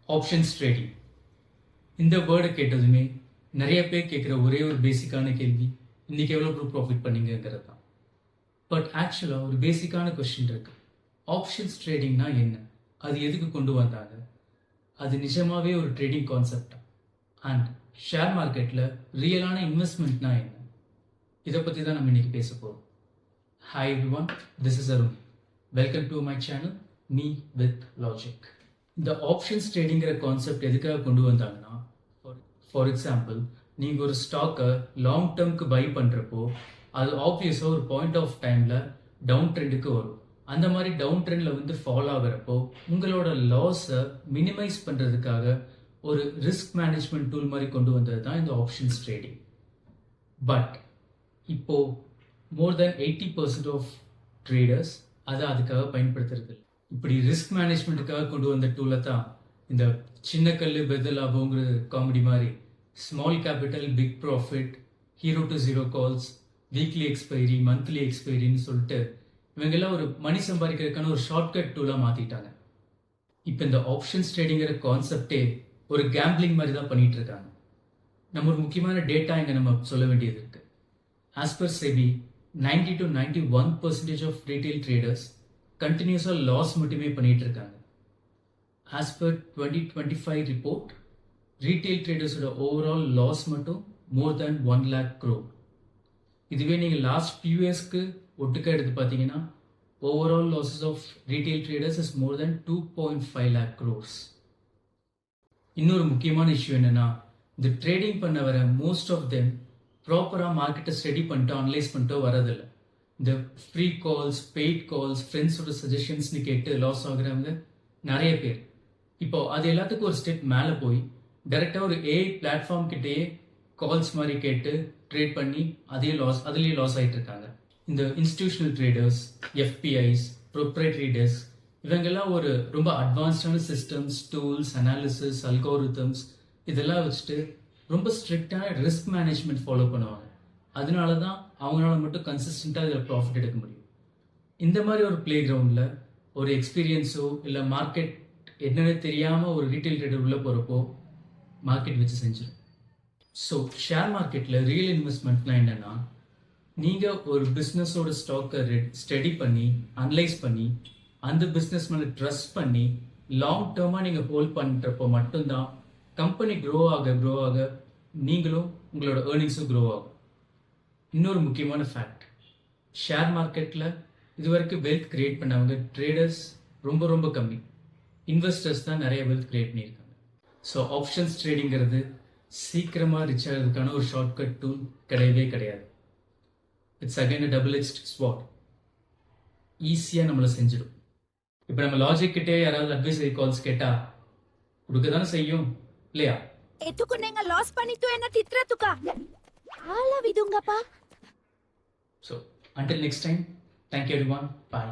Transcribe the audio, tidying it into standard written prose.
Options trading. இந்த வேர்டை கேட்டதுமே நிறைய பேர் கேட்குற ஒரே ஒரு பேசிக்கான கேள்வி, இன்னைக்கு எவ்வளோ ப்ராஃபிட் பண்ணீங்கிறது தான். பட் ஆக்சுவலாக ஒரு பேசிக்கான கொஸ்டின் இருக்கு. ஆப்ஷன்ஸ் ட்ரேடிங்னா என்ன? அது எதுக்கு கொண்டு வந்தாங்க? அது நிஜமாவே ஒரு ட்ரேடிங் கான்செப்டா? அண்ட் ஷேர் மார்க்கெட்டில் ரியலான இன்வெஸ்ட்மெண்ட்னா என்ன? இதை பற்றி தான் நம்ம இன்னைக்கு பேச போகிறோம். Hi everyone, this is Arun. Welcome to my channel me with logic. இந்த ஆப்ஷன்ஸ் ட்ரேடிங்கிற கான்செப்ட் எதுக்காக கொண்டு வந்தாங்கன்னா, ஃபார் எக்ஸாம்பிள், நீங்கள் ஒரு ஸ்டாக்கை லாங் டேர்ம்க்கு பை பண்ணுறப்போ அது ஆப்வியஸாக ஒரு பாயிண்ட் ஆஃப் டைமில் டவுன் ட்ரெண்டுக்கு வரும். அந்த மாதிரி டவுன் ட்ரெண்டில் வந்து ஃபாலோ ஆகிறப்போ உங்களோட லாஸை மினிமைஸ் பண்ணுறதுக்காக ஒரு ரிஸ்க் மேனேஜ்மெண்ட் டூல் மாதிரி கொண்டு வந்தது தான் இந்த ஆப்ஷன்ஸ் ட்ரேடிங். பட் இப்போ மோர் தென் 80% ஆஃப் ட்ரேடர்ஸ் அதை அதுக்காக பயன்படுத்துறது இல்லை. இப்படி ரிஸ்க் மேனேஜ்மெண்ட்டுக்காக கொண்டு வந்த டூலை தான் இந்த சின்ன கல் பெது லாபங்கிற காமெடி மாதிரி small capital big profit, hero to zero calls, weekly expiry, monthly எக்ஸ்பைரின்னு சொல்லிட்டு இவங்கெல்லாம் ஒரு மணி சம்பாதிக்கிறதுக்கான ஒரு ஷார்ட்கட் டூலாக மாற்றிட்டாங்க. இப்போ இந்த ஆப்ஷன்ஸ் ட்ரேடிங்கிற கான்செப்டே ஒரு கேம்பிளிங் மாதிரி தான் பண்ணிட்டு இருக்காங்க. நம்ம ஒரு முக்கியமான டேட்டா இங்கே நம்ம சொல்ல வேண்டியது இருக்கு. As per SEBI, 90 to 91% of retail traders கண்டினியூஸாக லாஸ் மட்டுமே பண்ணிட்டு இருக்காங்க. ஆஸ் பர் 2025 ரிப்போர்ட், ரீட்டைல் ட்ரேடர்ஸோட ஓவரால் லாஸ் மட்டும் மோர் தேன் 1 lakh crore. இதுவே நீங்கள் லாஸ்ட் ஃபியூ இயர்ஸ்க்கு ஒட்டுக்க எடுத்து பார்த்தீங்கன்னா overall losses of retail traders is more than 2.5 lakh crores. இன்னொரு முக்கியமான இஷ்யூ என்னன்னா, இந்த ட்ரேடிங் பண்ண வர மோஸ்ட் ஆஃப் தெம் ப்ராப்பராக மார்க்கெட்டை ஸ்டடி பண்ணிட்டு அனலைஸ் பண்ணிட்டோ வரதில்லை. இந்த ஃப்ரீ கால்ஸ், பெய்ட் கால்ஸ், ஃப்ரெண்ட்ஸோட சஜஷன்ஸ்னு கேட்டு லாஸ் ஆகுறவங்க நிறைய பேர். இப்போ அது எல்லாத்துக்கும் ஒரு ஸ்டெப் மேலே போய் டைரெக்டாக ஒரு ஏஐ பிளாட்ஃபார்ம் கிட்டேயே கால்ஸ் மாதிரி கேட்டு ட்ரேட் பண்ணி அதுலேயே லாஸ் ஆகிட்டு இருக்காங்க. இந்த institutional traders, FIIs, proprietary desk, இவங்கெல்லாம் ஒரு ரொம்ப அட்வான்ஸ்டான சிஸ்டம்ஸ், டூல்ஸ், அனாலிசிஸ், அல்கோரிதம்ஸ் இதெல்லாம் வச்சுட்டு ரொம்ப ஸ்ட்ரிக்டான ரிஸ்க் மேனேஜ்மெண்ட் ஃபாலோ பண்ணுவாங்க. அதனால தான் அவங்களால மட்டும் கன்சிஸ்டண்ட்டாக இதில் ப்ராஃபிட் எடுக்க முடியும். இந்த மாதிரி ஒரு பிளே கிரவுண்டில் ஒரு எக்ஸ்பீரியன்ஸோ இல்லை மார்க்கெட் என்னன்னு தெரியாமல் ஒரு ரீட்டைல் ட்ரேடர் உள்ளே போகிறப்போ மார்க்கெட் வச்சு செஞ்சிடும். ஸோ ஷேர் மார்க்கெட்டில் ரியல் இன்வெஸ்ட்மெண்ட்னா என்னென்னா, நீங்கள் ஒரு பிஸ்னஸோட ஸ்டாக்கை ஸ்டடி பண்ணி அனலைஸ் பண்ணி அந்த பிஸ்னஸ் மேலே ட்ரஸ்ட் பண்ணி லாங் டேர்மாக நீங்கள் ஹோல்ட் பண்ணுறப்போ மட்டும்தான் கம்பெனி க்ரோ ஆக நீங்களும் உங்களோட ஏர்னிங்ஸும் க்ரோ ஆகும். இன்னொரு முக்கியமான ஃபேக்ட், ஷேர் மார்க்கெட்டில் இது வரைக்கும் வெல்த் கிரியேட் பண்ணவங்க ட்ரேடர்ஸ் ரொம்ப ரொம்ப கம்மி. இன்வெஸ்டர்ஸ் தான் நிறைய வெல்த் கிரியேட் பண்ணியிருக்காங்க. ஸோ ஆப்ஷன்ஸ் ட்ரேடிங்கிறது சீக்கிரமாக ரிச் ஆகிறதுக்கான ஒரு ஷார்ட்கட் டூல் கிடையவே கிடையாது. It's again a double edged sword. ஈஸியாக நம்மளை செஞ்சிடும். இப்போ நம்ம லாஜிக் கிட்டே யாராவது அட்வைசரி கால்ஸ் கேட்டால் கொடுக்க தானே செய்யும் இல்லையா? එතුකුණෙන් ලොස් පනිතු එන්න තිත්‍රතුකා ආලා විදුංගපා. So until next time, thank you everyone. Bye.